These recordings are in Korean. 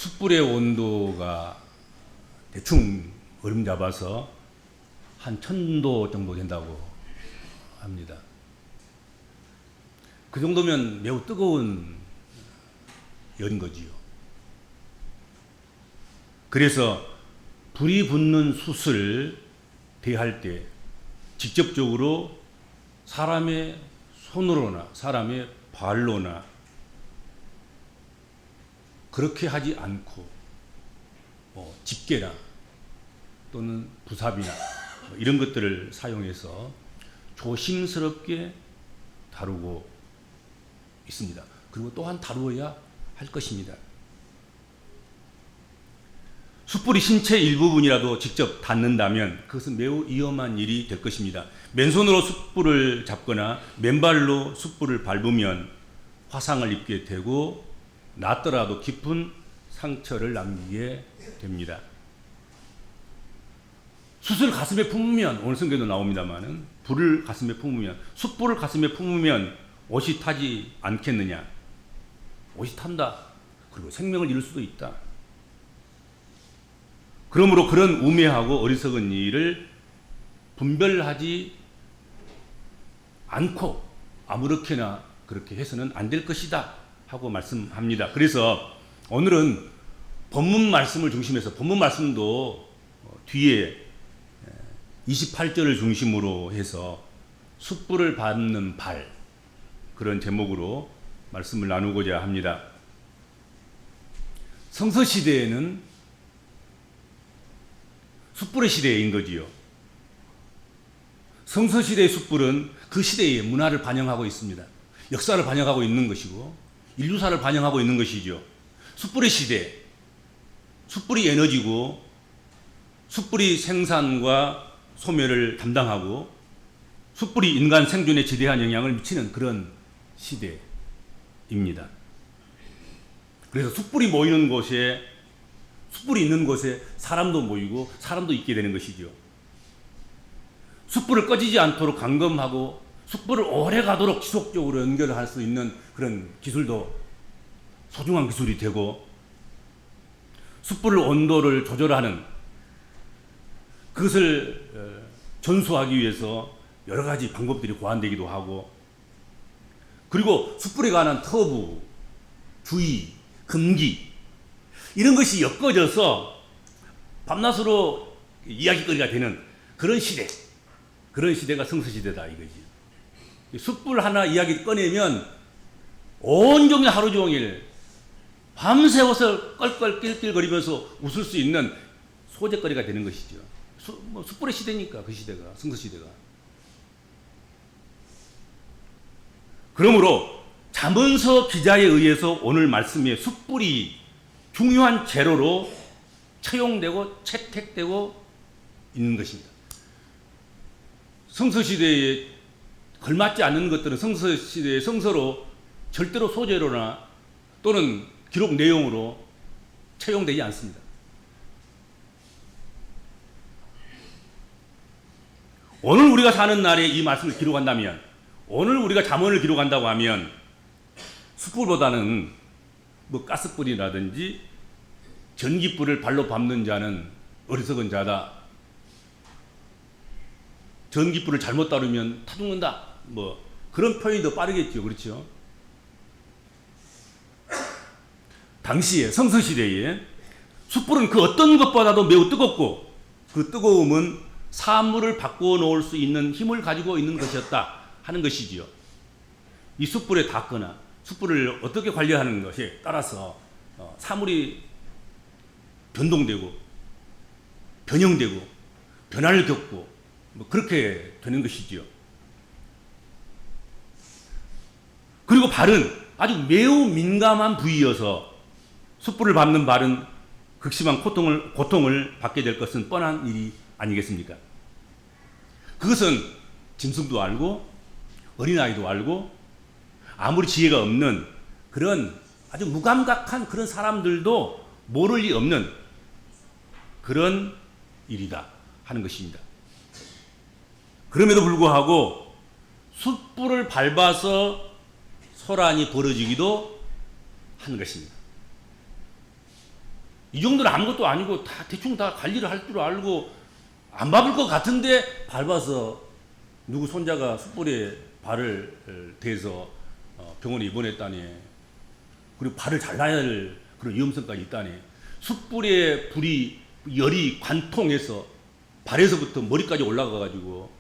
숯불의 온도가 대충 얼음 잡아서 한 1000도 정도 된다고 합니다. 그 정도면 매우 뜨거운 열인 거지요. 그래서 불이 붙는 숯을 대할 때 직접적으로 사람의 손으로나 사람의 발로나 그렇게 하지 않고 집게나 또는 부삽이나 이런 것들을 사용해서 조심스럽게 다루고 있습니다. 그리고 또한 다루어야 할 것입니다. 숯불이 신체 일부분이라도 직접 닿는다면 그것은 매우 위험한 일이 될 것입니다. 맨손으로 숯불을 잡거나 맨발로 숯불을 밟으면 화상을 입게 되고 낫더라도 깊은 상처를 남기게 됩니다. 숯을 가슴에 품으면, 오늘 성경에도 나옵니다만은 불을 가슴에 품으면, 숯불을 가슴에 품으면 옷이 타지 않겠느냐? 옷이 탄다. 그리고 생명을 잃을 수도 있다. 그러므로 그런 우매하고 어리석은 일을 분별하지 않고 아무렇게나 그렇게 해서는 안 될 것이다 하고 말씀합니다. 그래서 오늘은 본문 말씀을 중심해서, 본문 말씀도 뒤에 28절을 중심으로 해서 숯불을 밟는 발, 그런 제목으로 말씀을 나누고자 합니다. 성서시대에는 숯불의 시대인 거지요. 성서시대의 숯불은 그 시대의 문화를 반영하고 있습니다. 역사를 반영하고 있는 것이고 인류사를 반영하고 있는 것이죠. 숯불의 시대, 숯불이 에너지고 숯불이 생산과 소멸을 담당하고 숯불이 인간 생존에 지대한 영향을 미치는 그런 시대입니다. 그래서 숯불이 모이는 곳에, 숯불이 있는 곳에 사람도 모이고 사람도 있게 되는 것이죠. 숯불을 꺼지지 않도록 감금하고 숯불을 오래 가도록 지속적으로 연결할 수 있는 그런 기술도 소중한 기술이 되고, 숯불 온도를 조절하는 그것을 전수하기 위해서 여러 가지 방법들이 고안되기도 하고, 그리고 숯불에 관한 터부, 주의, 금기 이런 것이 엮어져서 밤낮으로 이야기거리가 되는 그런 시대, 그런 시대가 성서시대다 이거지. 숯불 하나 이야기 꺼내면 온종일 하루 종일 밤새워서 껄껄 낄낄거리면서 웃을 수 있는 소재거리가 되는 것이죠. 숯불의 시대니까, 그 시대가, 성서시대가. 그러므로 잠언서 기자에 의해서 오늘 말씀에 숯불이 중요한 재료로 채용되고 채택되고 있는 것입니다. 성서시대에 걸맞지 않는 것들은 성서시대의 성서로 절대로 소재로나 또는 기록 내용으로 채용되지 않습니다. 오늘 우리가 사는 날에 이 말씀을 기록한다면, 오늘 우리가 잠언을 기록한다고 하면 숯불보다는 가스불이라든지 전기불을 발로 밟는 자는 어리석은 자다, 전기불을 잘못 다루면 타 죽는다, 그런 표현이 더 빠르겠죠. 그렇죠? 당시에 성서시대에 숯불은 그 어떤 것보다도 매우 뜨겁고, 그 뜨거움은 사물을 바꾸어 놓을 수 있는 힘을 가지고 있는 것이었다 하는 것이지요. 이 숯불에 닿거나 숯불을 어떻게 관리하는 것에 따라서 사물이 변동되고 변형되고 변화를 겪고 그렇게 되는 것이지요. 그리고 발은 아주 매우 민감한 부위여서 숯불을 밟는 발은 극심한 고통을 받게 될 것은 뻔한 일이 아니겠습니까? 그것은 짐승도 알고 어린아이도 알고 아무리 지혜가 없는 그런 아주 무감각한 그런 사람들도 모를 리 없는 그런 일이다 하는 것입니다. 그럼에도 불구하고 숯불을 밟아서 소란이 벌어지기도 하는 것입니다. 이 정도는 아무것도 아니고 다 대충 다 관리를 할 줄 알고 안 밟을 것 같은데 밟아서 누구 손자가 숯불에 발을 대서 병원에 입원했다니. 그리고 발을 잘라야 할 그런 위험성까지 있다니. 숯불에 불이 열이 관통해서 발에서부터 머리까지 올라가가지고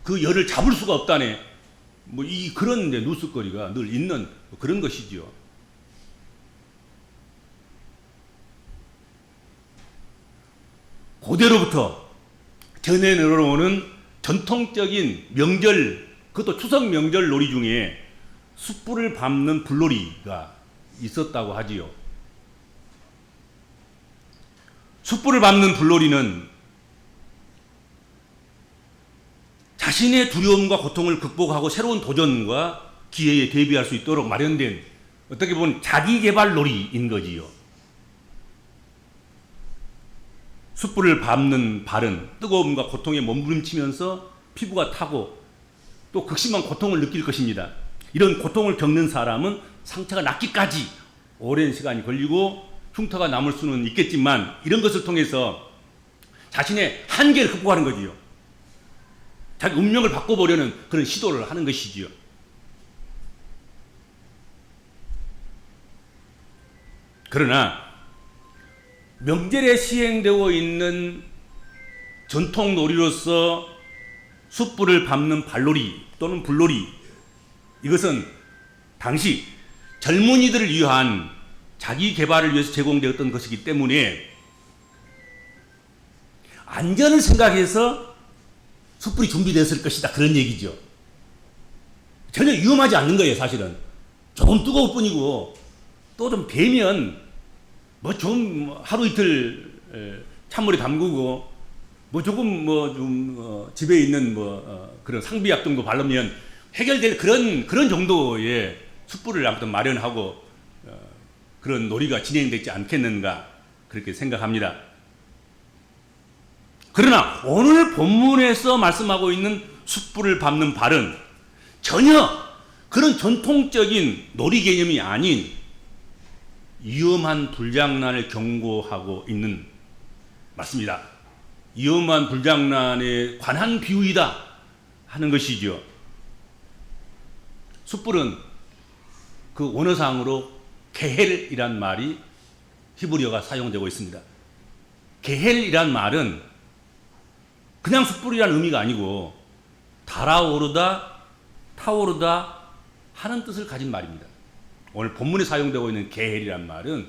그 열을 잡을 수가 없다네. 뭐 이 그런 뉴스거리가 늘 있는 그런 것이지요. 고대로부터 전해 내려오는 전통적인 명절, 그것도 추석 명절 놀이 중에 숯불을 밟는 불놀이가 있었다고 하지요. 숯불을 밟는 불놀이는 자신의 두려움과 고통을 극복하고 새로운 도전과 기회에 대비할 수 있도록 마련된 어떻게 보면 자기개발 놀이인 거지요. 숯불을 밟는 발은 뜨거움과 고통에 몸부림치면서 피부가 타고 또 극심한 고통을 느낄 것입니다. 이런 고통을 겪는 사람은 상처가 낫기까지 오랜 시간이 걸리고 흉터가 남을 수는 있겠지만 이런 것을 통해서 자신의 한계를 극복하는 거지요. 자기 운명을 바꿔보려는 그런 시도를 하는 것이지요. 그러나 명절에 시행되고 있는 전통 놀이로서 숯불을 밟는 발놀이 또는 불놀이, 이것은 당시 젊은이들을 위한 자기 개발을 위해서 제공되었던 것이기 때문에 안전을 생각해서 숯불이 준비됐을 것이다, 그런 얘기죠. 전혀 위험하지 않는 거예요. 사실은 조금 뜨거울 뿐이고 또 좀 되면 뭐 좀 하루 이틀 찬물에 담그고 뭐 조금 뭐 좀 집에 있는 그런 상비약 정도 바르면 해결될 그런 정도의 숯불을 아무튼 마련하고 그런 놀이가 진행되지 않겠는가 그렇게 생각합니다. 그러나 오늘 본문에서 말씀하고 있는 숯불을 밟는 발은 전혀 그런 전통적인 놀이 개념이 아닌 위험한 불장난을 경고하고 있는 맞습니다. 위험한 불장난에 관한 비유이다 하는 것이죠. 숯불은 그 원어상으로 게헬이란 말이 히브리어가 사용되고 있습니다. 게헬이란 말은 그냥 숯불이라는 의미가 아니고 달아오르다, 타오르다 하는 뜻을 가진 말입니다. 오늘 본문에 사용되고 있는 게헬이란 말은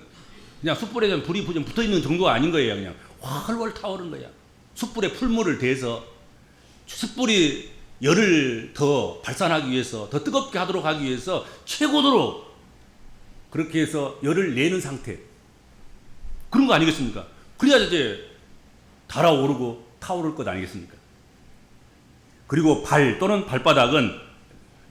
그냥 숯불에 불이 좀 붙어있는 정도가 아닌 거예요. 그냥 활활 타오른 거야. 숯불에 풀물을 대서 숯불이 열을 더 발산하기 위해서, 더 뜨겁게 하도록 하기 위해서 최고도로 그렇게 해서 열을 내는 상태, 그런 거 아니겠습니까? 그래야 이제 달아오르고 타오를 것 아니겠습니까? 그리고 발 또는 발바닥은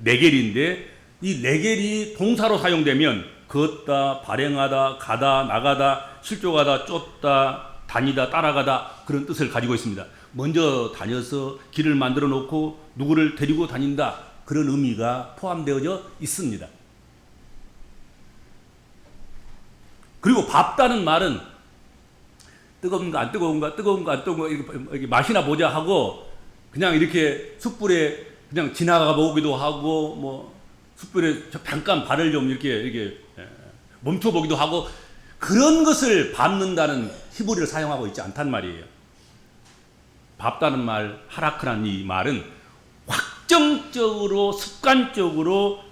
레겔인데 이 레겔이 동사로 사용되면 걷다, 발행하다, 가다, 나가다, 실족하다, 쫓다, 다니다, 따라가다 그런 뜻을 가지고 있습니다. 먼저 다녀서 길을 만들어 놓고 누구를 데리고 다닌다, 그런 의미가 포함되어져 있습니다. 그리고 밟다는 말은 뜨거운가 안 뜨거운가, 뜨거운가 안 뜨거운가 이렇게 맛이나 보자 하고 그냥 이렇게 숯불에 그냥 지나가 보기도 하고 뭐 숯불에 잠깐 발을 좀 이렇게 멈춰 보기도 하고 그런 것을 밟는다는 히브리를 사용하고 있지 않단 말이에요. 밟다는 말, 하라크라는 이 말은 확정적으로 습관적으로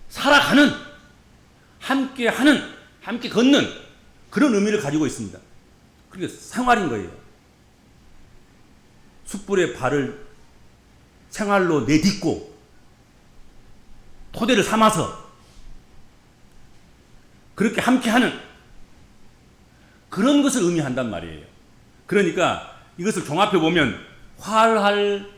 살아가는, 함께 하는, 함께 걷는 그런 의미를 가지고 있습니다. 그게 생활인 거예요. 숯불에 발을 생활로 내딛고 토대를 삼아서 그렇게 함께하는 그런 것을 의미한단 말이에요. 그러니까 이것을 종합해 보면 활활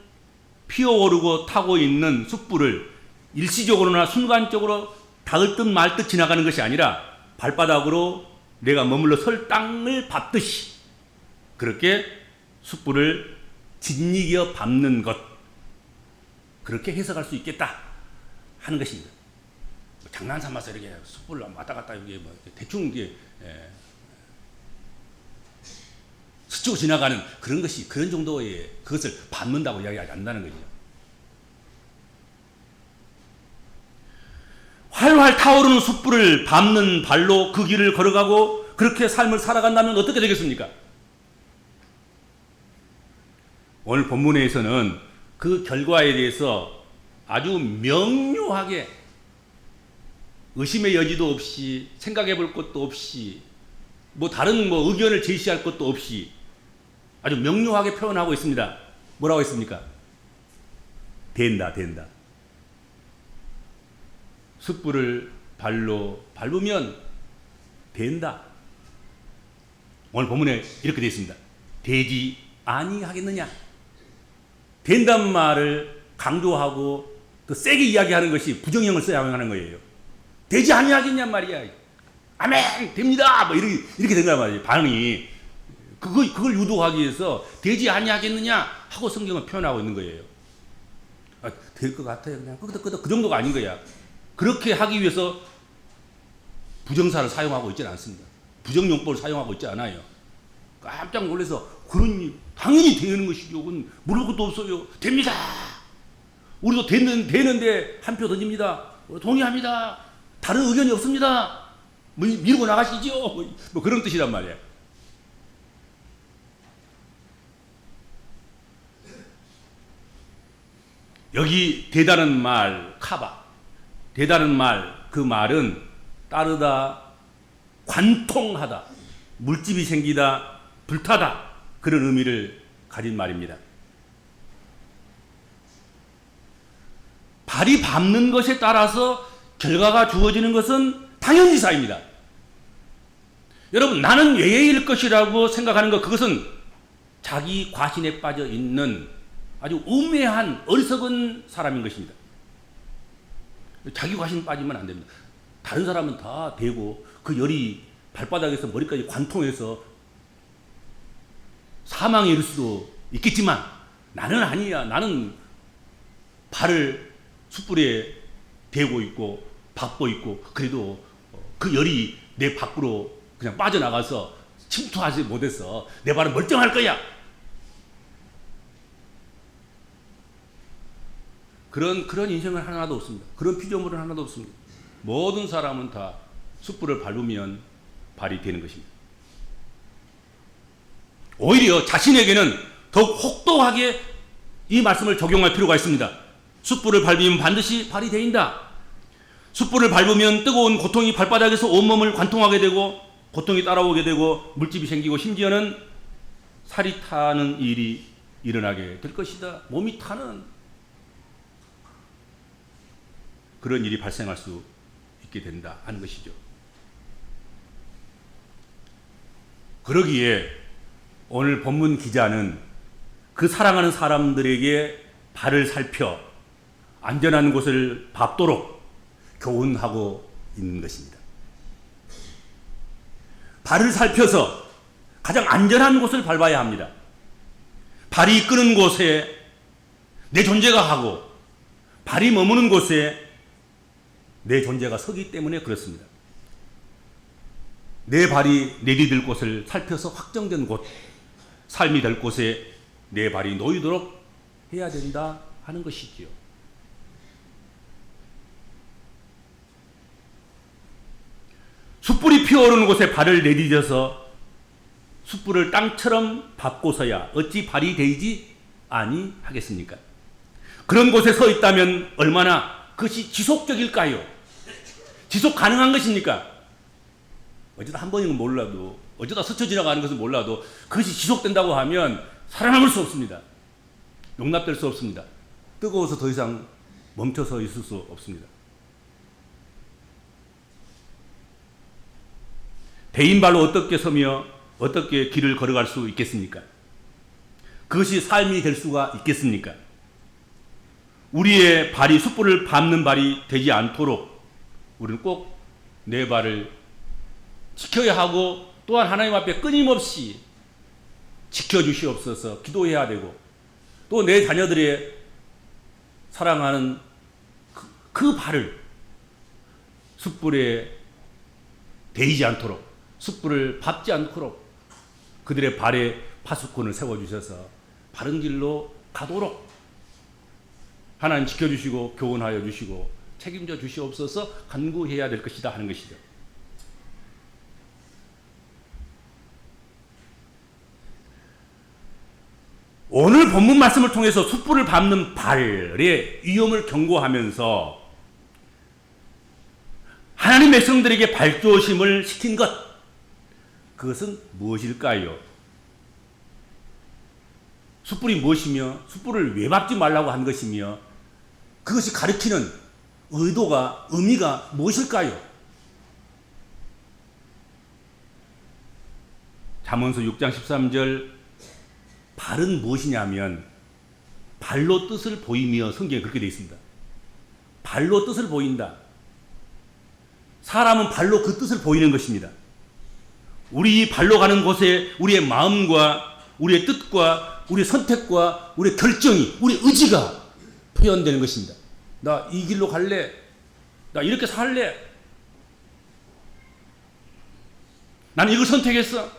피어오르고 타고 있는 숯불을 일시적으로나 순간적으로 닿을 듯 말 듯 지나가는 것이 아니라 발바닥으로 내가 머물러 설 땅을 밟듯이 그렇게 숯불을 짓이겨 밟는 것, 그렇게 해석할 수 있겠다 하는 것입니다. 장난 삼아서 이렇게 숯불을 왔다 갔다 이게 뭐 대충 이게 스치고 지나가는 그런 것이 그런 정도의 그것을 밟는다고 이야기하지 않는다는 거죠. 활활 타오르는 숯불을 밟는 발로 그 길을 걸어가고 그렇게 삶을 살아간다면 어떻게 되겠습니까? 오늘 본문에서는 그 결과에 대해서 아주 명료하게 의심의 여지도 없이 생각해 볼 것도 없이 다른 의견을 제시할 것도 없이 아주 명료하게 표현하고 있습니다. 뭐라고 했습니까? 된다. 숯불을 발로 밟으면 된다. 오늘 본문에 이렇게 되어 있습니다. 되지 아니하겠느냐. 된다는 말을 강조하고 더 세게 이야기하는 것이 부정형을 써야 하는 거예요. 되지 아니하겠냐 말이야. 아멘 됩니다. 이렇게 된 거란 말이에요. 반응이 그걸 유도하기 위해서 되지 아니하겠느냐 하고 성경은 표현하고 있는 거예요. 될 것 같아요. 그냥 그 정도가 아닌 거야. 그렇게 하기 위해서 부정사를 사용하고 있지는 않습니다. 부정용법을 사용하고 있지 않아요. 깜짝 놀라서 그런 당연히 되는 것이죠. 그건 물을 것도 없어요. 됩니다. 우리도 되는데 한 표 던집니다. 동의합니다. 다른 의견이 없습니다. 밀고 나가시죠. 그런 뜻이란 말이에요. 여기 되다는 말 카바, 되다는 말, 그 말은 따르다, 관통하다, 물집이 생기다, 불타다, 그런 의미를 가진 말입니다. 발이 밟는 것에 따라서 결과가 주어지는 것은 당연지사입니다. 여러분, 나는 예의일 것이라고 생각하는 것, 그것은 자기 과신에 빠져 있는 아주 우매한 어리석은 사람인 것입니다. 자기 과신 빠지면 안 됩니다. 다른 사람은 다 되고 그 열이 발바닥에서 머리까지 관통해서 사망에 이를 수도 있겠지만 나는 아니야. 나는 발을 숯불에 대고 있고 밟고 있고 그래도 그 열이 내 밖으로 그냥 빠져나가서 침투하지 못해서 내 발은 멀쩡할 거야. 그런 인생은 하나도 없습니다. 그런 피조물은 하나도 없습니다. 모든 사람은 다 숯불을 밟으면 발이 되는 것입니다. 오히려 자신에게는 더욱 혹독하게 이 말씀을 적용할 필요가 있습니다. 숯불을 밟으면 반드시 발이 되인다. 숯불을 밟으면 뜨거운 고통이 발바닥에서 온몸을 관통하게 되고 고통이 따라오게 되고 물집이 생기고 심지어는 살이 타는 일이 일어나게 될 것이다. 몸이 타는 그런 일이 발생할 수 있게 된다 하는 것이죠. 그러기에 오늘 본문 기자는 그 사랑하는 사람들에게 발을 살펴 안전한 곳을 밟도록 교훈하고 있는 것입니다. 발을 살펴서 가장 안전한 곳을 밟아야 합니다. 발이 이끄는 곳에 내 존재가 하고 발이 머무는 곳에 내 존재가 서기 때문에 그렇습니다. 내 발이 내디딜 곳을 살펴서 확정된 곳, 삶이 될 곳에 내 발이 놓이도록 해야 된다 하는 것이지요. 숯불이 피어오르는 곳에 발을 내디뎌서 숯불을 땅처럼 밟고서야 어찌 발이 되지 아니하겠습니까? 그런 곳에 서 있다면 얼마나 그것이 지속적일까요? 지속 가능한 것입니까? 어쩌다 한 번인 건 몰라도, 어쩌다 스쳐 지나가는 것은 몰라도 그것이 지속된다고 하면 살아남을 수 없습니다. 용납될 수 없습니다. 뜨거워서 더 이상 멈춰서 있을 수 없습니다. 대인발로 어떻게 서며 어떻게 길을 걸어갈 수 있겠습니까? 그것이 삶이 될 수가 있겠습니까? 우리의 발이 숯불을 밟는 발이 되지 않도록 우리는 꼭 내 발을 지켜야 하고 또한 하나님 앞에 끊임없이 지켜주시옵소서 기도해야 되고 또 내 자녀들의 사랑하는 그 발을 숯불에 데이지 않도록 숯불을 밟지 않도록 그들의 발에 파수꾼을 세워주셔서 바른 길로 가도록 하나님 지켜주시고 교훈하여 주시고 책임져 주시옵소서 간구해야 될 것이다 하는 것이죠. 오늘 본문 말씀을 통해서 숯불을 밟는 발의 위험을 경고하면서 하나님 백성들에게 발조심을 시킨 것, 그것은 무엇일까요? 숯불이 무엇이며 숯불을 왜 밟지 말라고 한 것이며 그것이 가리키는 의도가, 의미가 무엇일까요? 잠언서 6장 13절 발은 무엇이냐면 발로 뜻을 보이며, 성경에 그렇게 되어 있습니다. 발로 뜻을 보인다. 사람은 발로 그 뜻을 보이는 것입니다. 우리 발로 가는 곳에 우리의 마음과 우리의 뜻과 우리의 선택과 우리의 결정이, 우리의 의지가 표현되는 것입니다. 나 이 길로 갈래. 나 이렇게 살래. 나는 이걸 선택했어.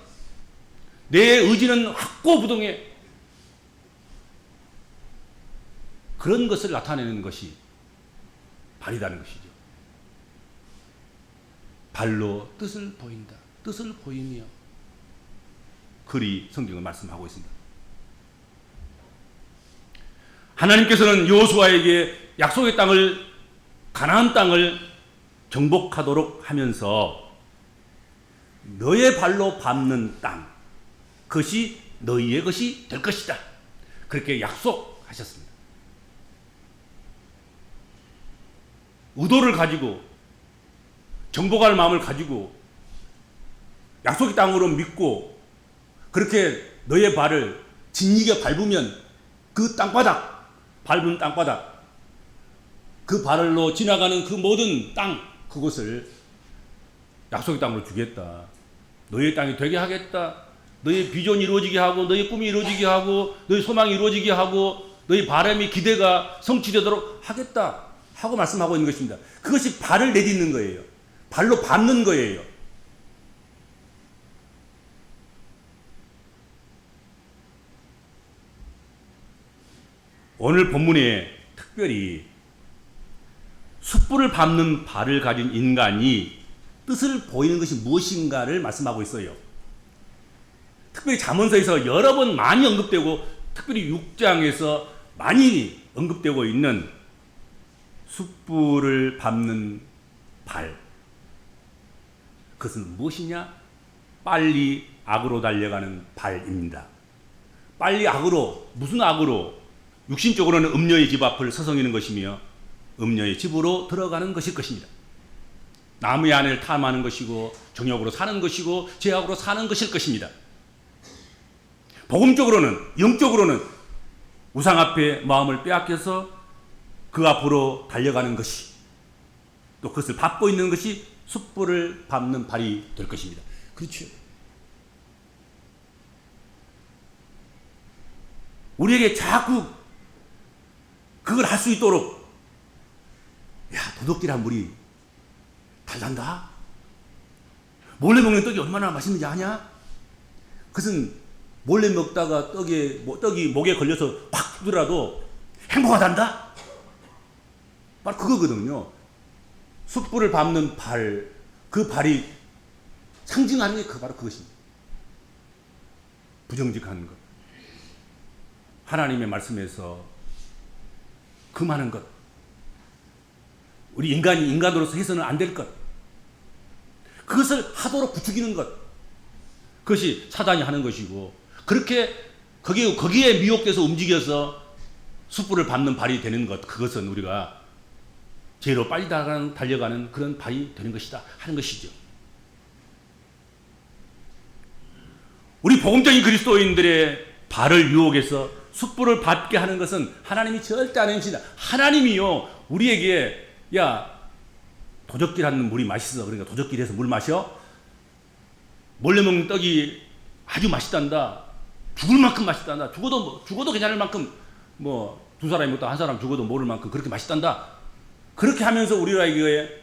내 의지는 확고부동해. 그런 것을 나타내는 것이 발이라는 것이죠. 발로 뜻을 보인다. 뜻을 보이며. 그리 성경을 말씀하고 있습니다. 하나님께서는 여호수아에게 약속의 땅을, 가나안 땅을 정복하도록 하면서 너의 발로 밟는 땅, 그것이 너희의 것이 될 것이다. 그렇게 약속하셨습니다. 의도를 가지고, 정복할 마음을 가지고 약속의 땅으로 믿고 그렇게 너의 발을 진리게 밟으면 그 땅바닥, 밟은 땅바닥, 그 발로 지나가는 그 모든 땅, 그것을 약속의 땅으로 주겠다. 너의 땅이 되게 하겠다. 너의 비전이 이루어지게 하고, 너의 꿈이 이루어지게 하고, 너의 소망이 이루어지게 하고, 너의 바람이, 기대가 성취되도록 하겠다 하고 말씀하고 있는 것입니다. 그것이 발을 내딛는 거예요. 발로 밟는 거예요. 오늘 본문에 특별히 숯불을 밟는 발을 가진 인간이 뜻을 보이는 것이 무엇인가를 말씀하고 있어요. 특별히 잠언서에서 여러 번 많이 언급되고, 특별히 6장에서 많이 언급되고 있는 숯불을 밟는 발, 그것은 무엇이냐? 빨리 악으로 달려가는 발입니다. 빨리 악으로, 무슨 악으로? 육신적으로는 음녀의 집 앞을 서성이는 것이며 음녀의 집으로 들어가는 것일 것입니다. 남의 아내를 탐하는 것이고 정욕으로 사는 것이고 죄악으로 사는 것일 것입니다. 복음적으로는, 영적으로는 우상 앞에 마음을 빼앗겨서 그 앞으로 달려가는 것이, 또 그것을 밟고 있는 것이 숯불을 밟는 발이 될 것입니다. 그렇죠. 우리에게 자꾸 그걸 할 수 있도록, 야, 도둑질한 물이 달단다. 몰래 먹는 떡이 얼마나 맛있는지 아냐? 그것은 몰래 먹다가 떡이 목에 걸려서 팍 두더라도 행복하단다. 바로 그거거든요. 숯불을 밟는 발, 그 발이 상징하는 게 바로 그것입니다. 부정직한 것, 하나님의 말씀에서 금하는 것, 우리 인간이 인간으로서 해서는 안 될 것, 그것을 하도록 부추기는 것, 그것이 사단이 하는 것이고, 그렇게 거기에 미혹돼서 움직여서 숯불을 밟는 발이 되는 것, 그것은 우리가 죄로 빨리 달려가는 그런 발이 되는 것이다 하는 것이죠. 우리 복음적인 그리스도인들의 발을 유혹해서 숯불을 밟게 하는 것은 하나님이 절대 안 해주시다. 하나님이요, 우리에게, 야, 도적질하는 물이 맛있어. 그러니까 도적질해서 물 마셔. 몰래 먹는 떡이 아주 맛있단다. 죽을 만큼 맛있단다. 죽어도 괜찮을 만큼, 두 사람이 먹다 한 사람 죽어도 모를 만큼 그렇게 맛있단다. 그렇게 하면서 우리에게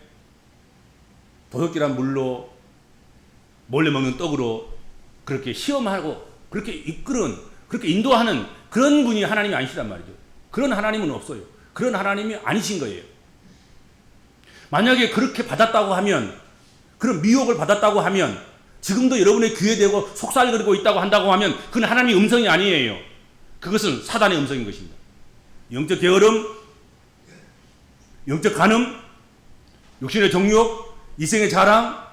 도적질한 물로, 몰래 먹는 떡으로 그렇게 시험하고 그렇게 이끄는, 그렇게 인도하는 그런 분이 하나님이 아니시단 말이죠. 그런 하나님은 없어요. 그런 하나님이 아니신 거예요. 만약에 그렇게 받았다고 하면, 그런 미혹을 받았다고 하면, 지금도 여러분의 귀에 대고 속살거리고 있다고 한다고 하면 그건 하나님의 음성이 아니에요. 그것은 사단의 음성인 것입니다. 영적 게으름, 영적 간음, 육신의 정욕, 이생의 자랑,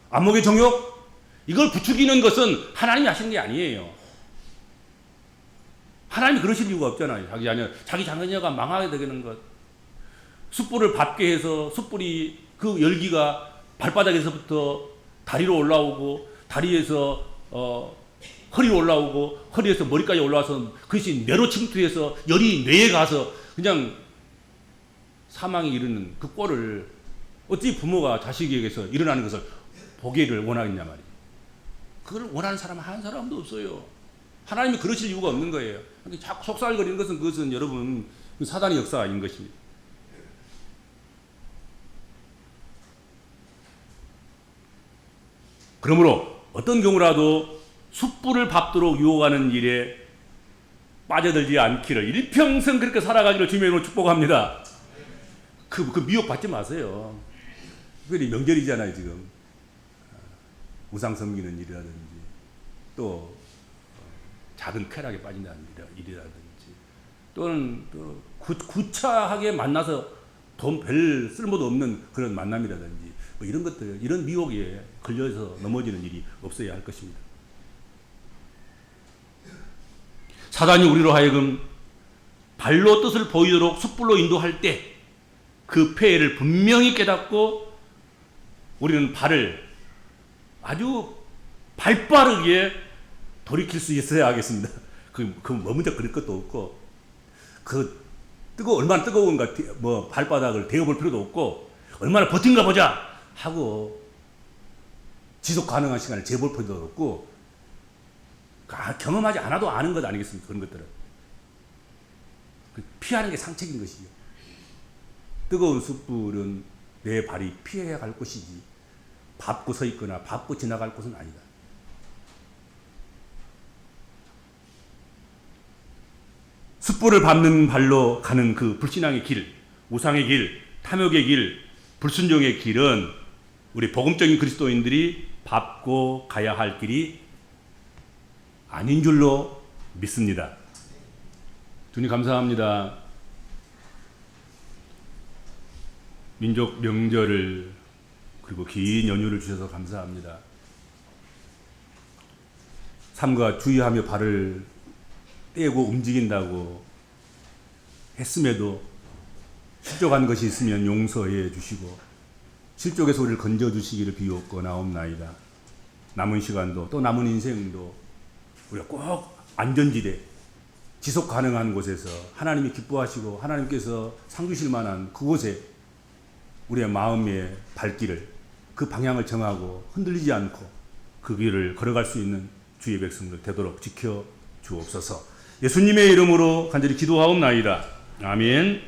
안목의 정욕, 이걸 부추기는 것은 하나님이 하시는 게 아니에요. 하나님이 그러실 이유가 없잖아요. 자기 자녀가 망하게 되는 것. 숯불을 밟게 해서 숯불이 그 열기가 발바닥에서부터 다리로 올라오고, 다리에서 허리로 올라오고, 허리에서 머리까지 올라와서 그것이 뇌로 침투해서 열이 뇌에 가서 그냥 사망에 이르는 그 꼴을 어찌 부모가 자식에게서 일어나는 것을 보기를 원하겠냐 말이에요. 그걸 원하는 사람 한 사람도 없어요. 하나님이 그러실 이유가 없는 거예요. 자꾸 속살거리는 것은 그것은 여러분 사단의 역사인 것입니다. 그러므로 어떤 경우라도 숯불을 밟도록 유혹하는 일에 빠져들지 않기를, 일평생 그렇게 살아가기를 주님으로 축복합니다. 그 미혹 받지 마세요. 그게 명절이잖아요, 지금. 우상 섬기는 일이라든지, 또 작은 쾌락에 빠진다는 일이라든지, 또는 또 구차하게 만나서 별 쓸모도 없는 그런 만남이라든지, 뭐 이런 것들, 이런 미혹에 걸려서 넘어지는 일이 없어야 할 것입니다. 사단이 우리로 하여금 발로 뜻을 보이도록 숯불로 인도할 때 그 폐해를 분명히 깨닫고 우리는 발을 아주 발빠르게 돌이킬 수 있어야 하겠습니다. 먼저 그럴 것도 없고, 얼마나 뜨거운가, 발바닥을 데워볼 필요도 없고, 얼마나 버틴가 보자 하고 지속 가능한 시간을 재볼 필요도 없고, 경험하지 않아도 아는 것 아니겠습니까? 그런 것들은. 피하는 게 상책인 것이죠. 뜨거운 숯불은 내 발이 피해야 갈 곳이지, 밟고 서 있거나 밟고 지나갈 곳은 아니다. 숯불을 밟는 발로 가는 그 불신앙의 길, 우상의 길, 탐욕의 길, 불순종의 길은 우리 복음적인 그리스도인들이 밟고 가야 할 길이 아닌 줄로 믿습니다. 주님 감사합니다. 민족 명절을 그리고 긴 연휴를 주셔서 감사합니다. 삼가 주의하며 발을 떼고 움직인다고 했음에도 실족한 것이 있으면 용서해 주시고 실족에서 우리를 건져 주시기를 비옵고나옵나이다. 남은 시간도 또 남은 인생도 우리가 꼭 안전지대, 지속 가능한 곳에서 하나님이 기뻐하시고 하나님께서 상 주실 만한 그곳에 우리의 마음의 발길을, 그 방향을 정하고 흔들리지 않고 그 길을 걸어갈 수 있는 주의 백성들 되도록 지켜 주옵소서. 예수님의 이름으로 간절히 기도하옵나이다. 아멘.